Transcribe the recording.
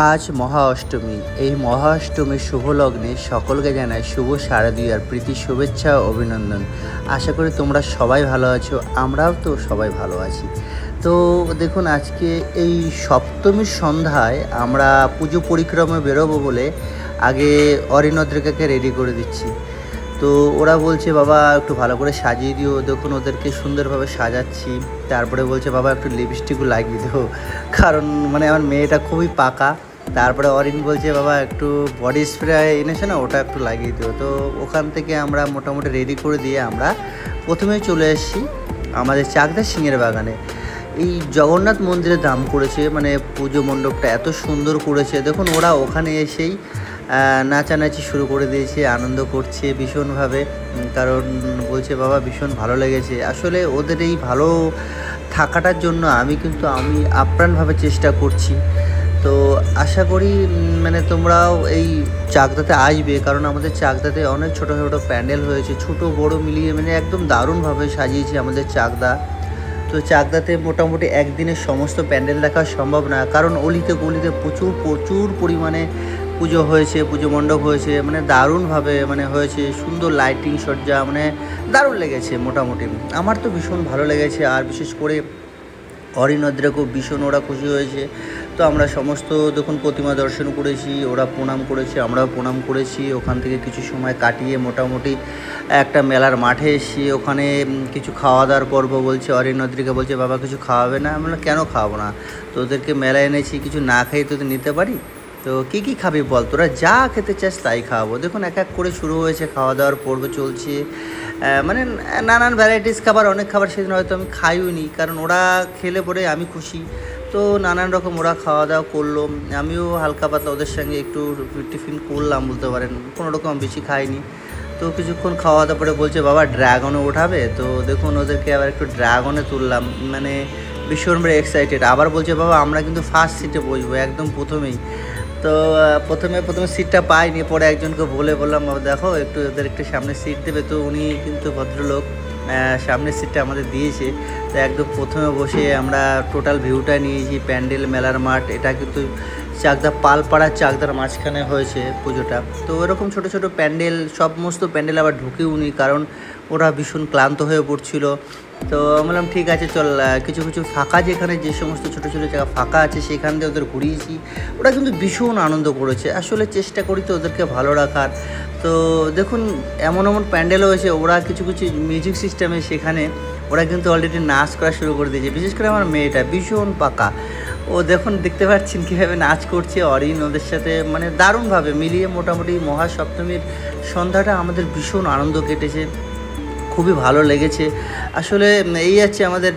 আজ মহা অষ্টমী। এই মহা অষ্টমীর শুভ লগ্নে সকলকে জানাই শুভ শারদীয়ার প্রীতি শুভেচ্ছা ও অভিনন্দন। আশা করি তোমরা সবাই ভালো আছো, আমরাও তো সবাই ভালো আছি। তো দেখুন, আজকে এই সপ্তমীর সন্ধ্যায় আমরা পুজো পরিক্রমে বেরোবো বলে আগে অরিনদ্রিকাকে রেডি করে দিচ্ছি। তো ওরা বলছে বাবা একটু ভালো করে সাজিয়ে দিও। দেখুন ওদেরকে সুন্দরভাবে সাজাচ্ছি। তারপরে বলছে বাবা একটু লিপস্টিকও লাগিয়ে দেবো, কারণ আমার মেয়েটা খুবই পাকা। তারপরে অরিন বলছে বাবা একটু বডি স্প্রে এনেছে না, ওটা একটু লাগিয়ে দিও। তো ওখান থেকে আমরা মোটামুটি রেডি করে দিয়ে আমরা প্রথমেই চলে এসেছি আমাদের চাকদা সিংহের বাগানে। এই জগন্নাথ মন্দিরে দাম করেছে, পুজো মণ্ডপটা এত সুন্দর করেছে। দেখুন ওরা ওখানে এসেই নাচানাচি শুরু করে দিয়েছে, আনন্দ করছে ভীষণভাবে। কারণ বলছে বাবা ভীষণ ভালো লেগেছে। আসলে ওদের এই ভালো থাকাটার জন্য আমি আপ্রাণভাবে চেষ্টা করছি। তো আশা করি তোমরাও এই চাকদাতে আসবে, কারণ আমাদের চাকদাতে অনেক ছোটো ছোটো প্যান্ডেল হয়েছে, ছোট বড় মিলিয়ে একদম দারুণভাবে সাজিয়েছে আমাদের চাকদা। তো চাকদাতে মোটামুটি একদিনে সমস্ত প্যান্ডেল দেখা সম্ভব না, কারণ অলিতে গলিতে প্রচুর পরিমাণে পুজো হয়েছে, পুজো মণ্ডপ হয়েছে, দারুণভাবে হয়েছে। সুন্দর লাইটিং সজ্জা, দারুণ লেগেছে মোটামুটি। আমার তো ভীষণ ভালো লেগেছে, আর বিশেষ করে অরিনদ্রাকেও ভীষণ ওরা খুশি হয়েছে। তো আমরা সমস্ত দেখুন প্রতিমা দর্শন করেছি, ওরা প্রণাম করেছে, আমরাও প্রণাম করেছি। ওখান থেকে কিছু সময় কাটিয়ে মোটামুটি একটা মেলার মাঠে এসে ওখানে কিছু খাওয়া দাওয়ার পর্ব বলছে। অরিনদ্রিকা বলছে বাবা কিছু খাওয়াবে না? আমরা কেন খাওয়াবো না, তোদেরকে মেলায় এনেছি, কিছু না খাইয়ে তোদের নিতে পারি? তো কী খাবি বল, তোরা যা খেতে চাস তাই খাওয়াবো। দেখুন এক এক করে শুরু হয়েছে, খাওয়া দাওয়ার পর্ব চলছে। নানান ভ্যারাইটিস খাবার, অনেক খাবার সেদিন হয়তো আমি খাইও নি, কারণ ওরা খেলে পরে আমি খুশি। তো নানান রকম ওরা খাওয়া দাওয়া করলো, আমিও হালকা পাতলা ওদের সঙ্গে একটু টিফিন করলাম বলতে পারেন, কোনো রকম বেশি খাইনি। তো কিছুক্ষণ খাওয়া দাওয়া পরে বলছে বাবা ড্রাগনে ওঠাবে। তো দেখুন ওদেরকে আবার একটু ড্রাগনে তুললাম, ভীষণভাবে এক্সাইটেড। আবার বলছে বাবা আমরা কিন্তু ফার্স্ট সিটে বসবো একদম প্রথমেই। তো প্রথমে সিটটা পাইনি, পরে একজনকে বললাম বাবা দেখো একটু ওদের একটু সামনে সিট দেবে। তো উনি কিন্তু ভদ্রলোক সামনের সিটটা আমাদের দিয়েছে। তো একদম প্রথমে বসে আমরা টোটাল ভিউটা নিয়েছি, প্যান্ডেল, মেলার মাঠ। এটা কিন্তু চাকদা পালপাড়ার চাকদার মাঝখানে হয়েছে পুজোটা। তো এরকম ছোটো ছোটো প্যান্ডেল, সমস্ত প্যান্ডেল আবার ঢুকেও নি, কারণ ওরা ভীষণ ক্লান্ত হয়ে পড়ছিল। তো বললাম ঠিক আছে চল, কিছু ফাঁকা, যেখানে যে সমস্ত ছোটো ছোটো জায়গা ফাঁকা আছে সেখান দিয়ে ওদের ঘুরিয়েছি। ওরা কিন্তু ভীষণ আনন্দ করেছে। আসলে চেষ্টা করি তো ওদেরকে ভালো রাখার। তো দেখুন এমন প্যান্ডেল হয়েছে, ওরা কিছু মিউজিক সিস্টেমে সেখানে ওরা কিন্তু অলরেডি নাচ করা শুরু করে দিয়েছে। বিশেষ করে আমার মেয়েটা ভীষণ পাকা, ও দেখুন দেখতে পাচ্ছেন কীভাবে নাচ করছে। অরিন ওদের সাথে দারুণভাবে মিলিয়ে মোটামুটি মহাসপ্তমীর সন্ধ্যাটা আমাদের ভীষণ আনন্দ কেটেছে, খুবই ভালো লেগেছে। আসলে এই আছে আমাদের